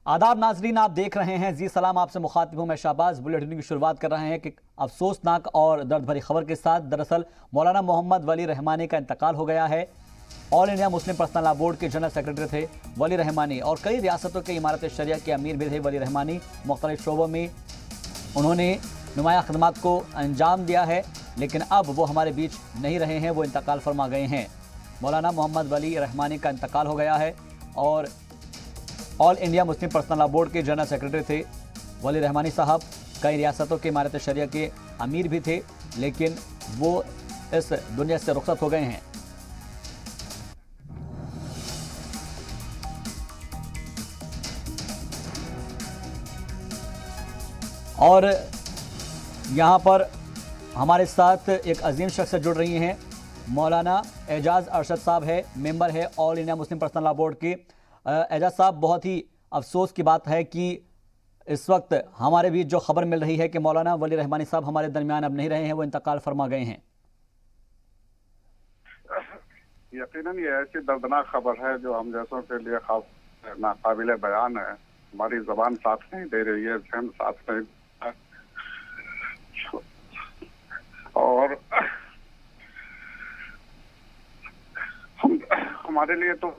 आदाब नाजरीन, आप देख रहे हैं जी सलाम, आपसे मुखातिब हूं मैं शाहबाज। बुलेटिन की शुरुआत कर रहे हैं कि अफसोसनाक और दर्द भरी खबर के साथ। दरअसल मौलाना मोहम्मद वली रहमानी का इंतकाल हो गया है। All India Muslim personal law board के जनरल सेक्रेटरी थे वली रहमानी और कई रियासतों के इमारत शरिया के अमीर भी थे वली रहमानी। मुख्तलिफ शोबों में उन्होंने नुमाया खदमात को अंजाम दिया है, लेकिन अब वो हमारे बीच नहीं रहे हैं, वो इंतकाल फरमा गए हैं। मौलाना मोहम्मद वली रहमानी का इंतकाल हो गया है और all India Muslim personal law board के जनरल सेक्रेटरी थे वली रहमानी साहब। कई रियासतों के इमारत शरिया के अमीर भी थे, लेकिन वो इस दुनिया से रुखसत हो गए हैं। और यहाँ पर हमारे साथ एक अजीम शख्स जुड़ रही हैं, मौलाना एजाज अरशद साहब है, मेंबर है all India Muslim personal law board के। एजाज साहब, बहुत ही अफसोस की बात है कि इस वक्त हमारे बीच जो खबर मिल रही है कि मौलाना वली रहमानी साहब हमारे दरमियान अब नहीं रहे हैं, वो इंतकाल फरमा गए हैं। यकीनन ये ऐसी दर्दनाक खबर है जो हम जैसों के लिए खास नाकाबिले बयान है। हमारी जबान साथ नहीं दे रही है, जहन साथ नहीं, और हमारे लिए तो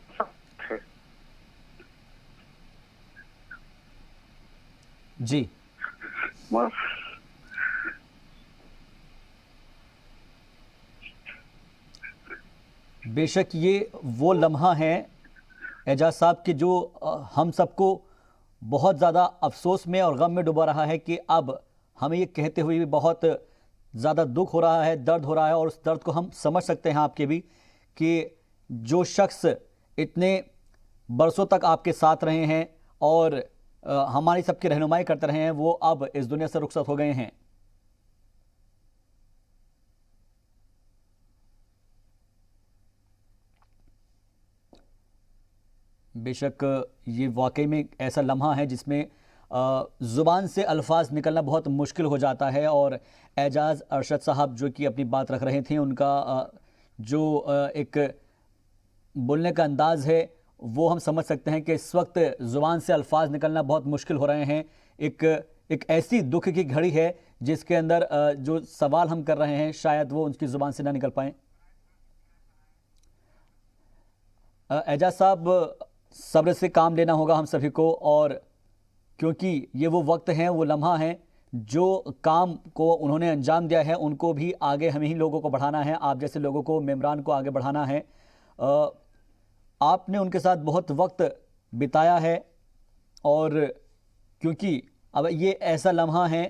जी बेशक ये वो लम्हा है एजाज साहब कि जो हम सबको बहुत ज़्यादा अफसोस में और गम में डुबा रहा है कि अब हमें ये कहते हुए भी बहुत ज़्यादा दुख हो रहा है, दर्द हो रहा है। और उस दर्द को हम समझ सकते हैं आपके भी कि जो शख्स इतने बरसों तक आपके साथ रहे हैं और हमारी सबकी रहनुमाई करते रहे हैं, वो अब इस दुनिया से रुखसत हो गए हैं। बेशक ये वाकई में ऐसा लम्हा है जिसमें ज़ुबान से अल्फाज निकलना बहुत मुश्किल हो जाता है। और एजाज अरशद साहब जो कि अपनी बात रख रहे थे, उनका जो एक बोलने का अंदाज़ है वो हम समझ सकते हैं कि इस वक्त ज़ुबान से अल्फाज निकलना बहुत मुश्किल हो रहे हैं। एक ऐसी दुख की घड़ी है जिसके अंदर जो सवाल हम कर रहे हैं शायद वो उनकी ज़ुबान से ना निकल पाएँ। एजाज साहब, सब्र से काम लेना होगा हम सभी को, और क्योंकि ये वो वक्त हैं, वो लम्हा है, जो काम को उन्होंने अंजाम दिया है उनको भी आगे हमें ही लोगों को बढ़ाना है, आप जैसे लोगों को, मेम्बरान को आगे बढ़ाना है। आपने उनके साथ बहुत वक्त बिताया है और क्योंकि अब ये ऐसा लम्हा है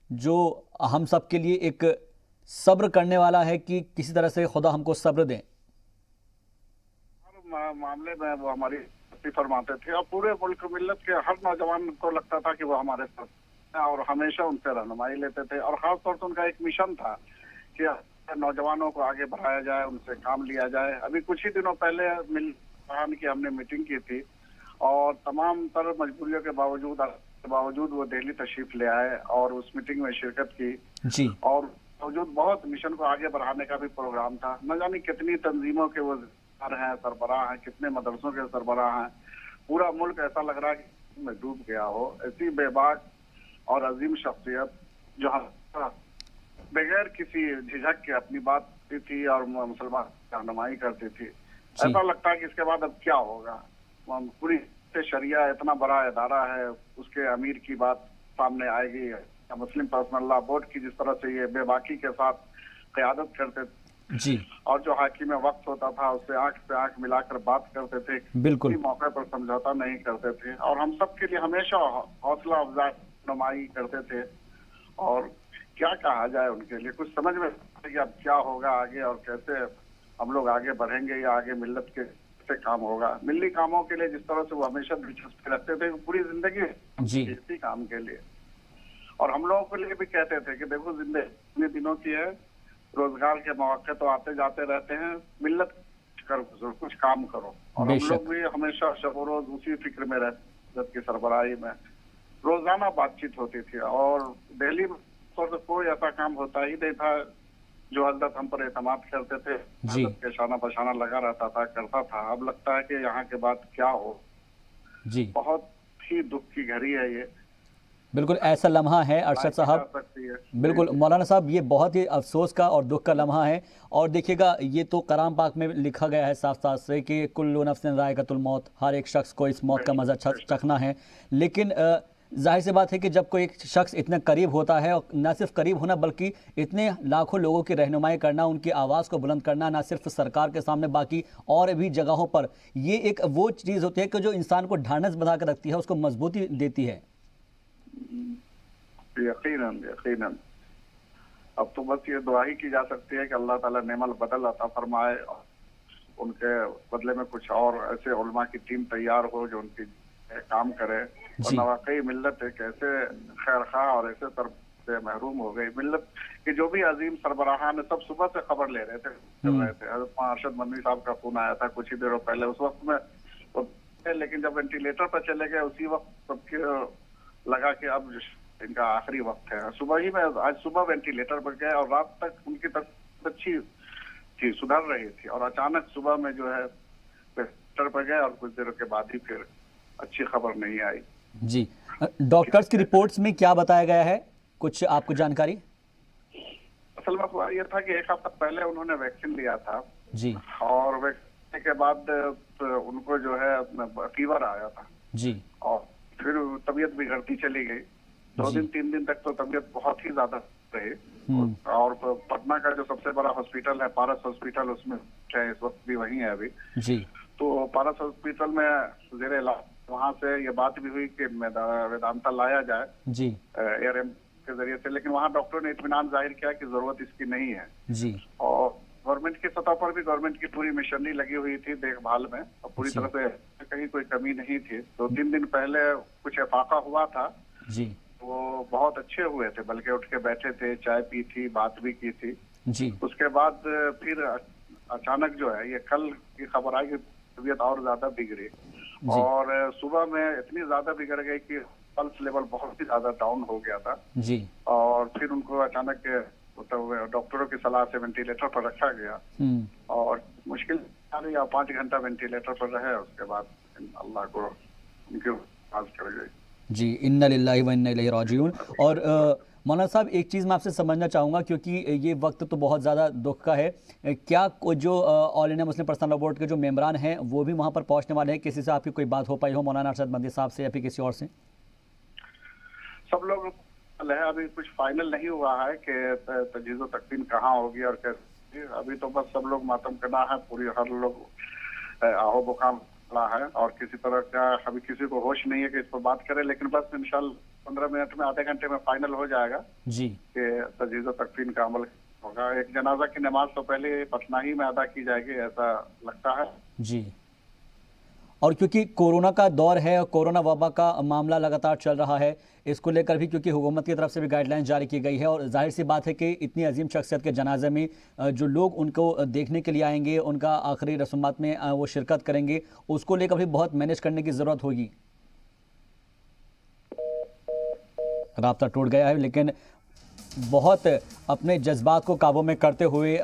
जो हम सब के लिए एक सब्र करने वाला है कि किसी तरह से खुदा हमको सब्र दें। मामले में वो हमारी फरमाते थे और पूरे मुल्क मिल्लत के हर नौजवान को लगता था कि वो हमारे साथ और हमेशा उनसे रहनुमाई लेते थे। और खासतौर से उनका एक मिशन था कि नौजवानों को आगे बढ़ाया जाए, उनसे काम लिया जाए। अभी कुछ ही दिनों पहले की हमने मीटिंग की थी और तमाम तर मजबूरियों के बावजूद वो दिल्ली तशरीफ ले आए और उस मीटिंग में शिरकत की जी। और बावजूद बहुत मिशन को आगे बढ़ाने का भी प्रोग्राम था। न जाने कितनी तंजीमों के वो हैं, सरबराह हैं, कितने मदरसों के सरबराह हैं। पूरा मुल्क ऐसा लग रहा है कि में डूब गया हो। ऐसी बेबाक और अजीम शख्सियत जो बगैर किसी झिझक के अपनी बात करती थी और मुसलमान रहनुमाई करती थी। ऐसा लगता है कि इसके बाद अब क्या होगा। पूरी शरिया इतना बड़ा इदारा है, उसके अमीर की बात सामने आएगी। मुस्लिम पर्सनल लॉ बोर्ड की जिस तरह से ये बेबाकी के साथ क़यादत करते जी, और जो हाकिम वक्त होता था उससे आंख से आंख मिलाकर बात करते थे, बिल्कुल मौके पर समझौता नहीं करते थे और हम सब के लिए हमेशा हौसला अफजाई रहनुमाई करते थे। और क्या कहा जाए उनके लिए, कुछ समझ में कि अब क्या होगा आगे और कैसे हम लोग आगे बढ़ेंगे या आगे मिल्लत के कैसे काम होगा। मिल्ली कामों के लिए जिस तरह से वो हमेशा दिलचस्पी रखते थे पूरी जिंदगी जी, इसी काम के लिए। और हम लोगों के लिए भी कहते थे कि देखो जिंदगी इतने दिनों की है, रोजगार के मौके तो आते जाते रहते हैं, मिल्लत करो, कुछ काम करो। और हम लोग भी हमेशा शब रोज उसी फिक्र में रहते की सरबराही में रोजाना बातचीत होती थी। और दिल्ली में कोई ऐसा काम होता ही नहीं था जो हजरत हम पर एतमाद करते थे, हजरत के शाना बशाना लगा रहता था, करता था। अब लगता है कि यहाँ के बाद क्या हो। जी, बहुत ही दुख की घड़ी है ये। बिल्कुल ऐसा लम्हा है अरशद साहब। सकती है। बिल्कुल मौलाना साहब, ये बहुत ही अफसोस का और दुख का लम्हा है। और देखिएगा, ये तो कलाम पाक में लिखा गया है साफ साफ से कि कुल्लु नफ्सिन ज़ायक़तुल मौत, हर एक शख्स को इस मौत का मज़ा चखना है। लेकिन जाहिर सी बात है कि जब कोई एक शख्स इतने करीब होता है, और न सिर्फ करीब होना बल्कि इतने लाखों लोगों की रहनुमाई करना, उनकी आवाज़ को बुलंद करना, ना सिर्फ सरकार के सामने बाकी और भी जगहों पर, ये एक वो चीज़ होती है कि जो इंसान को ढाढ़स बंधा कर रखती है, उसको मजबूती देती है। यकीनन यकीनन। अब तो बस ये दुआ ही की जा सकती है कि अल्लाह ताला नेमल बदल अता फरमाए, उनके बदले में कुछ और ऐसे उलमा की टीम तैयार हो जो उनकी काम करे। और वाकई मिल्लत एक ऐसे खैर खा और ऐसे सर से महरूम हो गई मिल्लत कि जो भी अजीम सरबराहान सब सुबह से खबर ले रहे थे। अरशद मदनी साहब का फोन आया था कुछ ही देरों पहले, उस वक्त में लेकिन जब वेंटिलेटर पर चले गए उसी वक्त सबके लगा कि अब इनका आखिरी वक्त है। सुबह ही में आज सुबह वेंटिलेटर पर गए और रात तक उनकी तबीयत अच्छी थी, सुधर रही थी, और अचानक सुबह में जो है वेंटिलेटर पर गए और कुछ देर के बाद ही फिर अच्छी खबर नहीं आई। जी, डॉक्टर्स की रिपोर्ट्स में क्या बताया गया है, कुछ आपको जानकारी? असल में हुआ यह था कि एक हफ्ता पहले उन्होंने वैक्सीन लिया था जी, और वैक्सीन के बाद उनको जो है फीवर आया था जी, और फिर तबीयत बिगड़ती चली गई। 2 दिन 3 दिन तक तो तबीयत बहुत ही ज्यादा रही। और पटना का जो सबसे बड़ा हॉस्पिटल है पारस हॉस्पिटल, उसमें इस वक्त भी वही है अभी जी। तो पारस हॉस्पिटल में जेरे इलाज, वहां से ये बात भी हुई कि वेदांता लाया जाए जी एयर के जरिए से, लेकिन वहाँ डॉक्टरों ने इत्मीनान जाहिर किया कि जरूरत इसकी नहीं है जी। और गवर्नमेंट की सतह पर भी गवर्नमेंट की पूरी मिशनरी लगी हुई थी देखभाल में और पूरी तरह से कहीं कोई कमी नहीं थी। 2-3 दिन पहले कुछ इफाका हुआ था जी, वो बहुत अच्छे हुए थे, बल्कि उठ के बैठे थे, चाय पी थी, बात भी की थी जी। उसके बाद फिर अचानक जो है ये कल की खबर आई कि तबीयत और ज्यादा बिगड़ी और सुबह में इतनी ज्यादा बिगड़ गई कि पल्स लेवल बहुत ही ज्यादा डाउन हो गया था जी। और फिर उनको अचानक डॉक्टरों की सलाह से वेंटिलेटर पर रखा गया और मुश्किल 4 या 5 घंटा वेंटिलेटर पर रहे। उसके बाद अल्लाह को उनकी आवाज कर गई। जी, इन्ना लिल्लाहि व इन्ना इलैहि राजिऊन। और मौलाना साहब, एक चीज़ मैं आपसे समझना चाहूँगा क्योंकि ये वक्त तो बहुत ज़्यादा दुख का है, क्या जो all India Muslim personal law board के जो मेंबरान हैं वो भी वहाँ पर पहुँचने वाले हैं? किसी से आपकी कोई बात हो पाई हो मौलाना अरशद मदनी साहब से या फिर किसी और से? सब लोग है, अभी कुछ फाइनल नहीं हुआ है कि तजहीज़ तकसीम कहाँ होगी और कैसे। अभी तो बस सब लोग मातम करना है, पूरी हर लोग आहो बुकाम है और किसी तरह का अभी किसी को होश नहीं है कि इस पर बात करें, लेकिन बस इंशाल्लाह 15 मिनट में आधे घंटे में फाइनल हो जाएगा जी कि तजहीज़ तकसीम का अमल होगा। एक जनाजा की नमाज तो पहले पटना ही में अदा की जाएगी ऐसा लगता है जी। और क्योंकि कोरोना का दौर है और कोरोना वबा का मामला लगातार चल रहा है, इसको लेकर भी क्योंकि हुकूमत की तरफ से भी गाइडलाइंस जारी की गई है और जाहिर सी बात है कि इतनी अजीम शख्सियत के जनाजे में जो लोग उनको देखने के लिए आएंगे, उनका आखिरी रस्मात में वो शिरकत करेंगे, उसको लेकर भी बहुत मैनेज करने की ज़रूरत होगी। राब्ता टूट गया है, लेकिन बहुत अपने जज्बात को काबू में करते हुए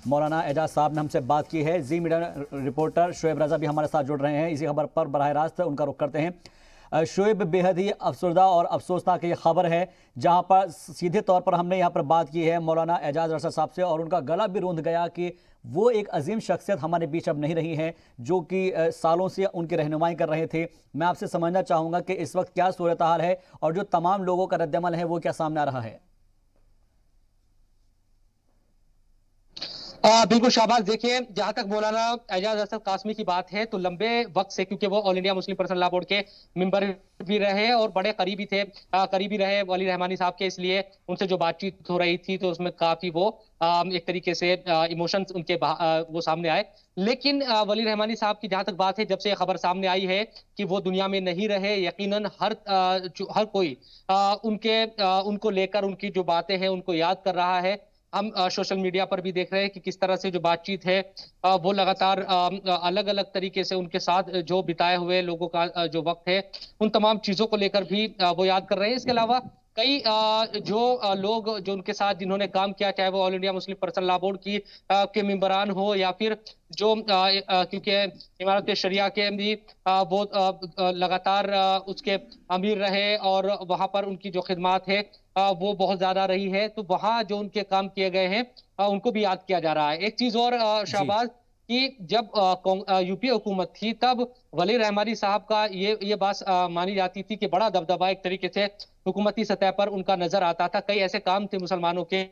मौलाना एजाज साहब ने हमसे बात की है। जी मीडिया रिपोर्टर शोएब रजा भी हमारे साथ जुड़ रहे हैं इसी खबर पर, बराह रास्त उनका रुख करते हैं। शोएब, बेहद ही अफसरदा और अफसोसनाक ये खबर है जहां पर सीधे तौर पर हमने यहां पर बात की है मौलाना एजाज अरशद साहब से और उनका गला भी रूंध गया कि वो एक अजीम शख्सियत हमारे बीच अब नहीं रही है जो कि सालों से उनकी रहनुमाई कर रहे थे। मैं आपसे समझना चाहूँगा कि इस वक्त क्या सूरत हाल है और जो तमाम लोगों का रद्द अमल है वो क्या सामने आ रहा है? बिल्कुल शाहबाज, देखिए जहां तक मौलाना एजाज अरशद कासमी की बात है तो लंबे वक्त से, क्योंकि वो all India Muslim personal law board के मेंबर भी रहे और बड़े करीबी थे, करीबी रहे वली रहमानी साहब के, इसलिए उनसे जो बातचीत हो रही थी तो उसमें काफी वो एक तरीके से इमोशंस उनके वो सामने आए। लेकिन वली रहमानी साहब की जहां तक बात है, जब से खबर सामने आई है कि वो दुनिया में नहीं रहे, यकीनन हर कोई उनको लेकर उनकी जो बातें हैं उनको याद कर रहा है। हम सोशल मीडिया पर भी देख रहे हैं कि किस तरह से जो बातचीत है वो लगातार अलग अलग तरीके से उनके साथ जो बिताए हुए लोगों का जो वक्त है उन तमाम चीजों को लेकर भी वो याद कर रहे हैं। इसके अलावा कई लोग जो उनके साथ जिन्होंने काम किया, चाहे वो all India Muslim personal law board की के मेंबरान हो या फिर जो क्योंकि इमारत शरिया के भी वो लगातार उसके अमीर रहे और वहां पर उनकी जो खिदमात है वो बहुत ज्यादा रही है, तो वहां जो उनके काम किए गए हैं उनको भी याद किया जा रहा है। एक चीज और जी शाहबाज, कि जब यूपीए हुकूमत थी तब वली रहमानी साहब का ये बात मानी जाती थी कि बड़ा दबदबा एक तरीके से हुकूमती सतह पर उनका नजर आता था। कई ऐसे काम थे मुसलमानों के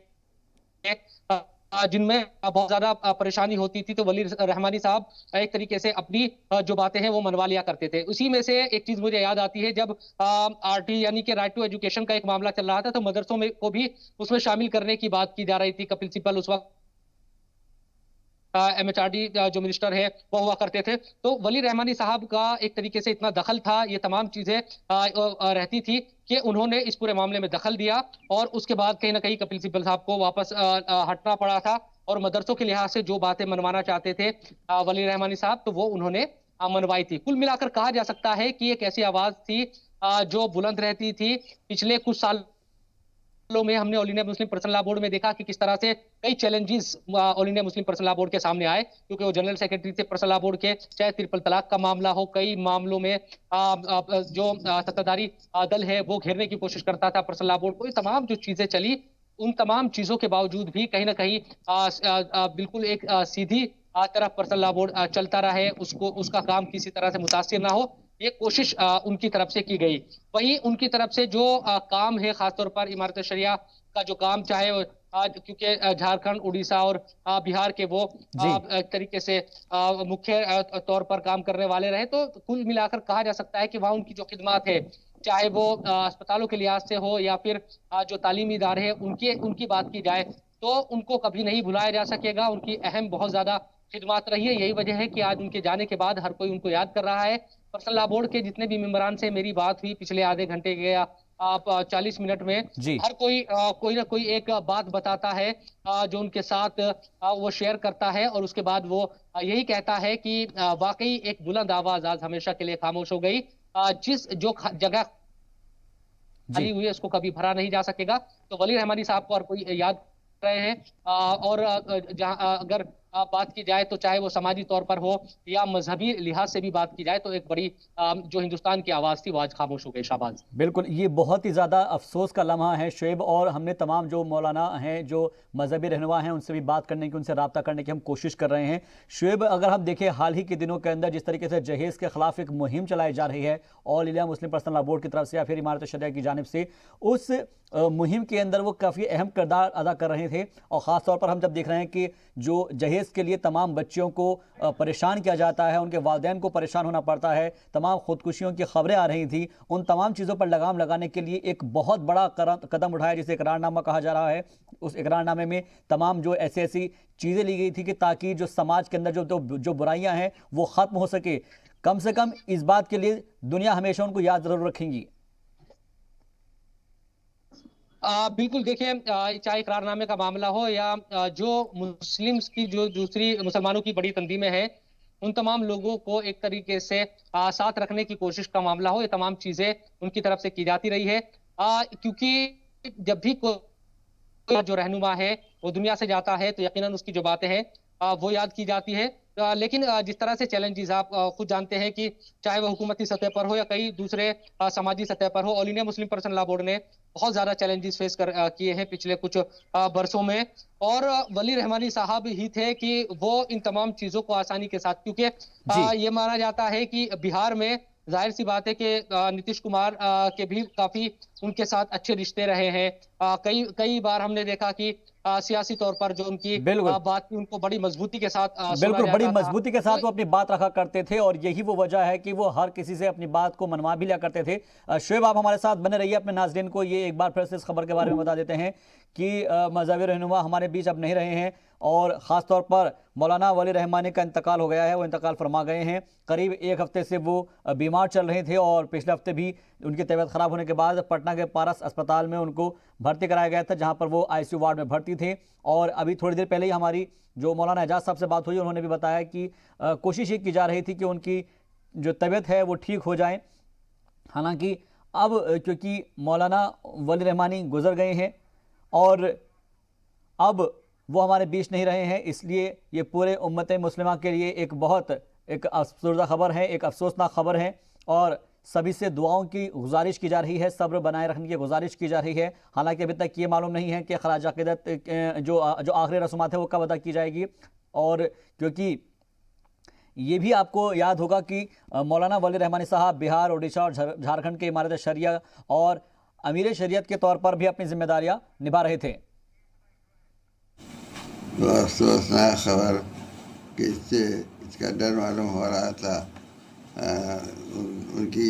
जिनमें बहुत ज्यादा परेशानी होती थी, तो वली रहमानी साहब एक तरीके से अपनी जो बातें हैं वो मनवा लिया करते थे। उसी में से एक चीज मुझे याद आती है, जब आरटी यानी कि राइट टू एजुकेशन का एक मामला चल रहा था, तो मदरसों में को भी उसमें शामिल करने की बात की जा रही थी। कपिल सिब्बल उस वक्त एमएचआरडी जो मिनिस्टर है वो हुआ करते थे। तो वली रहमानी साहब का एक तरीके से इतना दखल था, ये तमाम चीजें रहती थी कि उन्होंने इस पूरे मामले में दखल दिया और उसके बाद कहीं ना कहीं कपिल सिब्बल साहब को वापस हटना पड़ा था और मदरसों के लिहाज से जो बातें मनवाना चाहते थे वली रहमानी साहब, तो वो उन्होंने मनवाई थी। कुल मिलाकर कहा जा सकता है कि एक ऐसी आवाज थी जो बुलंद रहती थी। पिछले कुछ साल में हमने all India Muslim personal law board में देखा कि किस तरह से कई challenges all India Muslim personal law board के सामने आए, क्योंकि वो जनरल सेक्रेटरी थे पर्सनल लॉ बोर्ड के। चाहे ट्रिपल तलाक का मामला हो, कई मामलों में जो सत्ताधारी दल है वो घेरने की कोशिश करता था पर्सनल लॉ बोर्ड को। ये तमाम जो चीजें चली, उन तमाम चीजों के बावजूद भी कहीं ना कहीं बिल्कुल एक सीधी तरफ पर्सनल लॉ बोर्ड चलता रहा है, उसको उसका काम किसी तरह से मुतासिर ना हो, ये कोशिश उनकी तरफ से की गई। वहीं उनकी तरफ से जो काम है, खासतौर पर इमारत शरिया का जो काम, चाहे क्योंकि झारखंड, उड़ीसा और बिहार के वो एक तरीके से मुख्य तौर पर काम करने वाले रहे, तो कुल मिलाकर कहा जा सकता है कि वहाँ उनकी जो खिदमात है, चाहे वो अस्पतालों के लिहाज से हो या फिर जो तालीमी इदारे हैं उनकी बात की जाए, तो उनको कभी नहीं भुलाया जा सकेगा। उनकी अहम बहुत ज्यादा खिदमात रही है। यही वजह है कि आज उनके जाने के बाद हर कोई उनको याद कर रहा है। पर्सनल लॉ बोर्ड के जितने भी मेंबरान से मेरी बात हुई पिछले आधे घंटे के या 40 मिनट में, हर कोई कोई ना कोई एक बात बताता है जो उनके साथ वो शेयर करता है, और उसके बाद वो यही कहता है कि वाकई एक बुलंद आवाज आज हमेशा के लिए खामोश हो गई। जिस जो जगह खाली हुई है उसको कभी भरा नहीं जा सकेगा। तो वली रहमानी साहब को हर कोई याद रहे हैं, और जहां अगर बात की जाए तो चाहे वो समाजी तौर पर हो या मजहबी लिहाज से भी बात की जाए, तो एक बड़ी जो हिंदुस्तान की आवाज थी वो आज खामोश हो गई। शाहबाज, बिल्कुल, ये बहुत ही ज़्यादा अफसोस का लम्हा है शुएब, और हमने तमाम जो मौलाना हैं, जो मजहबी रहनुमा हैं, उनसे भी बात करने की, उनसे रब्ता करने की हम कोशिश कर रहे हैं। शुएब, अगर हम देखें हाल ही के दिनों के अंदर जिस तरीके से जहेज़ के खिलाफ एक मुहिम चलाई जा रही है all India Muslim personal law board की तरफ से या फिर इमारत शरिया की जानिब से, उस मुहिम के अंदर वो काफ़ी अहम किरदार अदा कर रहे थे। और ख़ास तौर पर हम जब देख रहे हैं कि जो जहेज़ के लिए तमाम बच्चियों को परेशान किया जाता है, उनके वालिदैन को परेशान होना पड़ता है, तमाम खुदकुशियों की खबरें आ रही थी, उन तमाम चीज़ों पर लगाम लगाने के लिए एक बहुत बड़ा कदम उठाया जिसे इकरारनामा कहा जा रहा है। उस इकरारनामे में तमाम जो ऐसी ऐसी चीज़ें ली गई थी कि ताकि जो समाज के अंदर जो बुराइयां हैं वो ख़त्म हो सके। कम से कम इस बात के लिए दुनिया हमेशा उनको याद ज़रूर रखेंगी। बिल्कुल, देखिए, चाहे इकरारनामे का मामला हो या जो मुस्लिम्स की जो दूसरी मुसलमानों की बड़ी तंजीमें हैं, उन तमाम लोगों को एक तरीके से साथ रखने की कोशिश का मामला हो, ये तमाम चीजें उनकी तरफ से की जाती रही है। क्योंकि जब भी कोई जो रहनुमा है वो दुनिया से जाता है, तो यकीनन उसकी जो बातें हैं वो याद की जाती है। लेकिन जिस तरह से चैलेंजेस आप खुद जानते हैं कि चाहे वो हुकूमती सतह पर हो या कई दूसरे समाजी सतह पर हो, all India Muslim personal law board ने बहुत ज्यादा चैलेंजेस फेस किए हैं पिछले कुछ बरसों में, और वली रहमानी साहब ही थे कि वो इन तमाम चीजों को आसानी के साथ, क्योंकि ये माना जाता है कि बिहार में जाहिर सी बात है कि नीतीश कुमार के भी काफी उनके साथ अच्छे रिश्ते रहे हैं। कई बार हमने देखा कि सियासी तौर पर जो उनकी बात थी उनको बड़ी मजबूती के साथ बिल्कुल बड़ी मजबूती के साथ वो अपनी बात रखा करते थे, और यही वो वजह है कि वो हर किसी से अपनी बात को मनवा भी लिया करते थे। शुएब, आप हमारे साथ बने रहिए। अपने नाज़रीन को ये एक बार फिर से इस खबर के बारे में बता देते हैं कि मजहबी रहनुमा हमारे बीच अब नहीं रहे हैं, और ख़ास तौर पर मौलाना वली रहमानी का इंतकाल हो गया है। वो इंतकाल फरमा गए हैं। करीब एक हफ्ते से वो बीमार चल रहे थे, और पिछले हफ्ते भी उनकी तबीयत ख़राब होने के बाद पटना के पारस अस्पताल में उनको भर्ती कराया गया था, जहां पर वो आईसीयू वार्ड में भर्ती थे। और अभी थोड़ी देर पहले ही हमारी जो मौलाना एजाज साहब से बात हुई, उन्होंने भी बताया कि कोशिश ये की जा रही थी कि उनकी जो तबीयत है वो ठीक हो जाए। हालांकि अब क्योंकि मौलाना वली रहमानी गुजर गए हैं और अब वो हमारे बीच नहीं रहे हैं, इसलिए ये पूरे उम्मत मुस्लिमा के लिए एक अफसोसदा खबर है, एक अफसोसनाक खबर है और सभी से दुआओं की गुजारिश की जा रही है, सब्र बनाए रखने की गुजारिश की जा रही है। हालांकि अभी तक ये मालूम नहीं है कि खराज अक़ीदत जो आखिरी रस्मात है वो कब अदा की जाएगी। और क्योंकि ये भी आपको याद होगा कि मौलाना वली रहमानी साहब बिहार, उड़ीसा और झारखंड के इमारत शरिया और अमीर शरीयत के तौर पर भी अपनी जिम्मेदारियां निभा रहे थे। तो अफसोसनाक खबर कि इसका डर मालूम हो रहा था। उनकी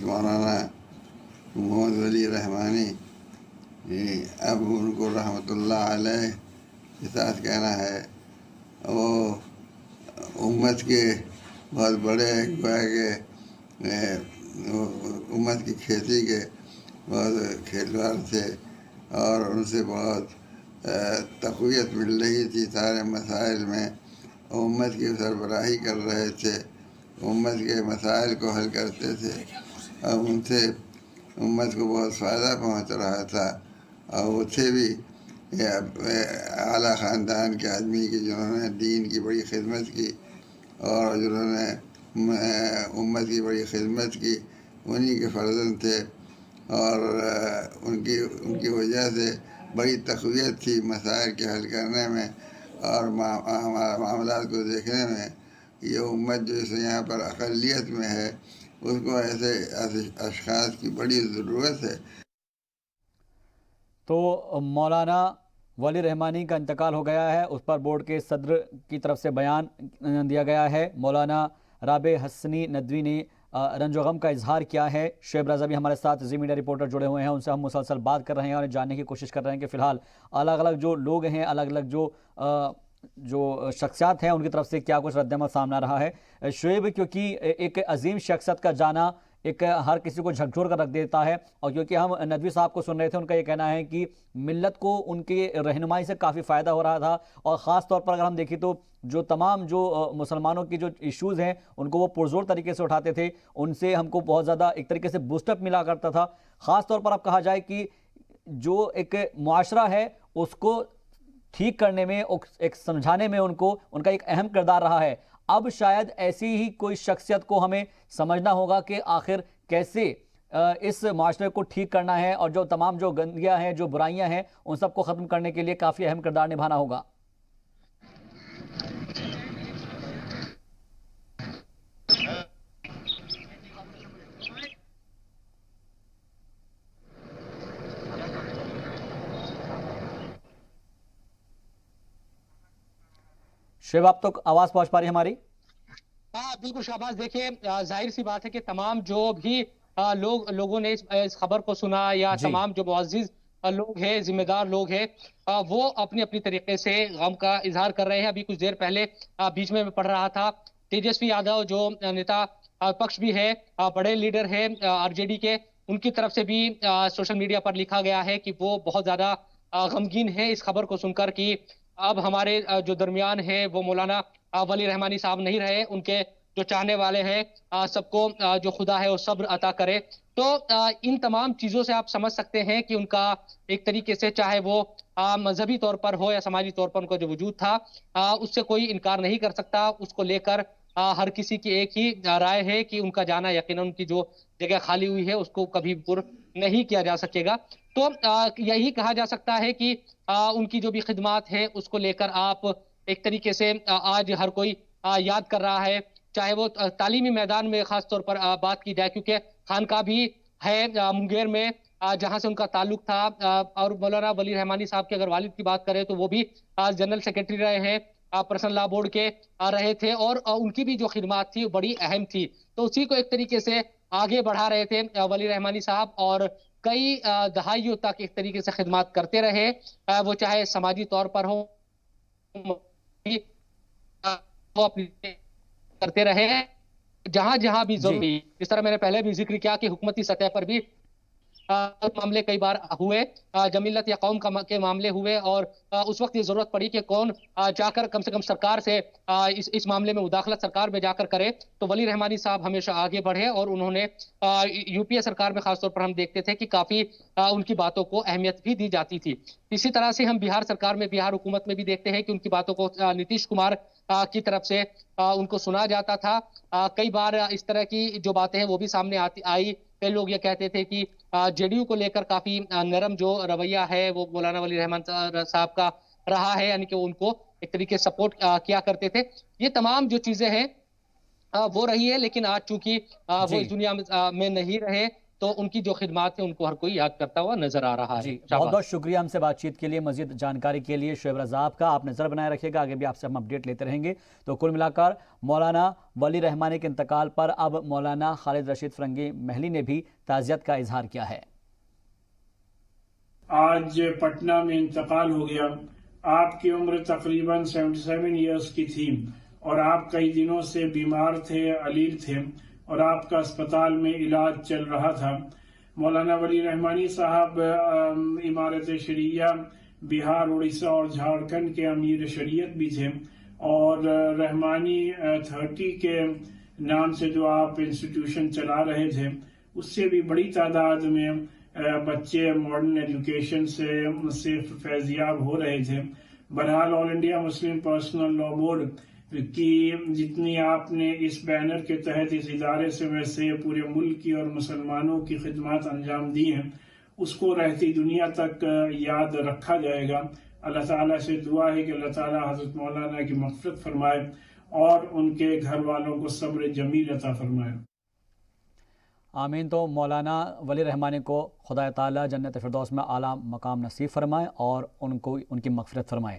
मौलाना मोहम्मद वली रहमानी अब उनको रहमतुल्लाह अलैह के साथ कहना है। वो उम्मत के बहुत बड़े गोया के उम्मत की खेती के बहुत खेलवाड़ थे और उनसे बहुत तक़वियत मिल रही थी सारे मसाइल में। उम्मत की सरबराही कर रहे थे, उम्मत के मसाइल को हल करते थे और उनसे उम्मत को बहुत फ़ायदा पहुंच रहा था। और वो थे भी आला ख़ानदान के आदमी की जिन्होंने दीन की बड़ी खिदमत की और जिन्होंने उम्मत की बड़ी खिदमत की, उन्हीं के फ़र्जंद थे और उनकी वजह से बड़ी तक़वियत थी मसाइल के हल करने में और मामलात को देखने में। ये उम्मत जो इस यहाँ पर अक़लियत में है उसको ऐसे अशख़ास की बड़ी ज़रूरत है। तो मौलाना वली रहमानी का इंतकाल हो गया है, उस पर बोर्ड के सदर की तरफ से बयान दिया गया है। मौलाना राबे हसनी नदवी ने रंजो गम का इजहार किया है। शेब रज़ा भी हमारे साथ जी मीडिया रिपोर्टर जुड़े हुए हैं, उनसे हम मुसलसल बात कर रहे हैं और जानने की कोशिश कर रहे हैं कि फ़िलहाल अलग अलग जो लोग हैं, अलग अलग जो शख्सियात हैं उनकी तरफ से क्या कुछ रद्दमल सामने आ रहा है। शुएब, क्योंकि एक अजीम शख्सियत का जाना एक हर किसी को झकझोर कर रख देता है और क्योंकि हम नदवी साहब को सुन रहे थे, उनका ये कहना है कि मिल्लत को उनके रहनुमाई से काफ़ी फ़ायदा हो रहा था और ख़ास तौर पर अगर हम देखें तो जो तमाम जो मुसलमानों की जो इश्यूज़ हैं उनको वो पुरजोर तरीके से उठाते थे, उनसे हमको बहुत ज़्यादा एक तरीके से बूस्टअप मिला करता था। ख़ास तौर पर अब कहा जाए कि जो एक मुआशरा है उसको ठीक करने में, एक समझाने में उनका एक अहम किरदार रहा है। अब शायद ऐसी ही कोई शख्सियत को हमें समझना होगा कि आखिर कैसे इस माशरे को ठीक करना है और जो तमाम जो गंदगियां हैं, जो बुराइयां हैं, उन सबको ख़त्म करने के लिए काफ़ी अहम किरदार निभाना होगा। शिव, आप तो आवाज पहुंच पा रही हमारी? हाँ बिल्कुल शाहबाज, देखिए जाहिर सी बात है कि तमाम जो भी लोगों ने इस खबर को सुना या तमाम जो मुअज़्ज़िज़ लोग हैं, जिम्मेदार लोग हैं, वो अपनी अपनी तरीके से गम का इजहार कर रहे हैं। अभी कुछ देर पहले बीच में मैं पढ़ रहा था, तेजस्वी यादव जो नेता पक्ष भी है, बड़े लीडर है आरजेडी के, उनकी तरफ से भी सोशल मीडिया पर लिखा गया है कि वो बहुत ज्यादा गमगीन है इस खबर को सुनकर कि अब हमारे जो दरमियान है वो मौलाना वली रहमानी साहब नहीं रहे। उनके जो चाहने वाले हैं सबको जो खुदा है वो सब्र अता करे। तो इन तमाम चीजों से आप समझ सकते हैं कि उनका एक तरीके से, चाहे वो मजहबी तौर पर हो या समाजी तौर पर उनका जो वजूद था उससे कोई इनकार नहीं कर सकता। उसको लेकर हर किसी की एक ही राय है कि उनका जाना यकीनन उनकी जो जगह खाली हुई है उसको कभी पूर्ण नहीं किया जा सकेगा। तो यही कहा जा सकता है कि उनकी जो भी खिदमात है उसको लेकर आप एक तरीके से आज हर कोई याद कर रहा है, चाहे वो तालीमी मैदान में खास तौर पर बात की जाए, क्योंकि खानका भी है मुंगेर में जहां से उनका ताल्लुक था। और मौलाना वली रहमानी साहब के अगर वालिद की बात करें तो वो भी जनरल सेक्रेटरी रहे हैं, पर्सनल लॉ बोर्ड के रहे थे और उनकी भी जो खिदमात थी बड़ी अहम थी। तो उसी को एक तरीके से आगे बढ़ा रहे थे वली रहमानी साहब और कई दहाइयों तक एक तरीके से खिदमात करते रहे, वो चाहे समाजी तौर पर हो वो अपनी करते रहे जहां जहां भी जरूरी। इस तरह मैंने पहले भी जिक्र किया कि हुकूमती सतह पर भी मामले कई बार हुए, जमीलत या कौम के मामले हुए, और उस वक्त ये जरूरत पड़ी कि कौन जाकर कम से कम सरकार से इस मामले में मुदाखलत सरकार में जाकर करे। तो वली रहमानी साहब हमेशा आगे बढ़े और उन्होंने यूपीए सरकार में खासतौर पर हम देखते थे कि काफी उनकी बातों को अहमियत भी दी जाती थी। इसी तरह से हम बिहार सरकार में, बिहार हुकूमत में भी देखते हैं कि उनकी बातों को नीतीश कुमार की तरफ से उनको सुना जाता था। कई बार इस तरह की जो बातें हैं वो भी सामने आई। कई लोग ये कहते थे कि जेडीयू को लेकर काफी नरम जो रवैया है वो मौलाना वली रहमान साहब का रहा है, यानी कि वो उनको एक तरीके से सपोर्ट किया करते थे। ये तमाम जो चीजें हैं वो रही है, लेकिन आज चूंकि वो इस दुनिया में नहीं रहे तो उनकी जो खिदमात है उनको हर कोई याद करता हुआ नजर आ रहा है। बहुत बहुत शुक्रिया हमसे बातचीत के लिए, मजीद जानकारी के लिए शोएब रज़ा आपका। आप नजर बनाए रखिएगा, आगे भी आपसे हम अपडेट लेते रहेंगे। तो कुल मिलाकर मौलाना वली रहमानी के इंतकाल पर अब मौलाना खालिद रशीद फरंगी महली ने भी ताज़ियत का इजहार किया है। आज पटना में इंतकाल हो गया। आपकी उम्र तकरीबन 77 ईयर्स की थी और आप कई दिनों से बीमार थे, अलील थे और आपका अस्पताल में इलाज चल रहा था। मौलाना वली रहमानी साहब इमारत शरिया बिहार, उड़ीसा और झारखंड के अमीर शरीयत भी थे और रहमानी 30 के नाम से जो आप इंस्टीट्यूशन चला रहे थे उससे भी बड़ी तादाद में बच्चे मॉडर्न एजुकेशन से फैजियाब हो रहे थे। बहरहाल all India Muslim personal law board कि जितनी आपने इस बैनर के तहत इस इदारे से वैसे पूरे मुल्क की और मुसलमानों की खिदमत अंजाम दी हैं, उसको रहती दुनिया तक याद रखा जाएगा। अल्लाह ताला से दुआ है कि अल्लाह ताला हज़रत मौलाना की मग़फ़िरत फरमाए और उनके घर वालों को सब्र जमील अता फरमाए। आमीन। तो मौलाना वली रहमानी को खुदा ताला जन्नत फ़िरदौस में आला मकाम नसीब फरमाए और उनको उनकी मग़फ़िरत फरमाए।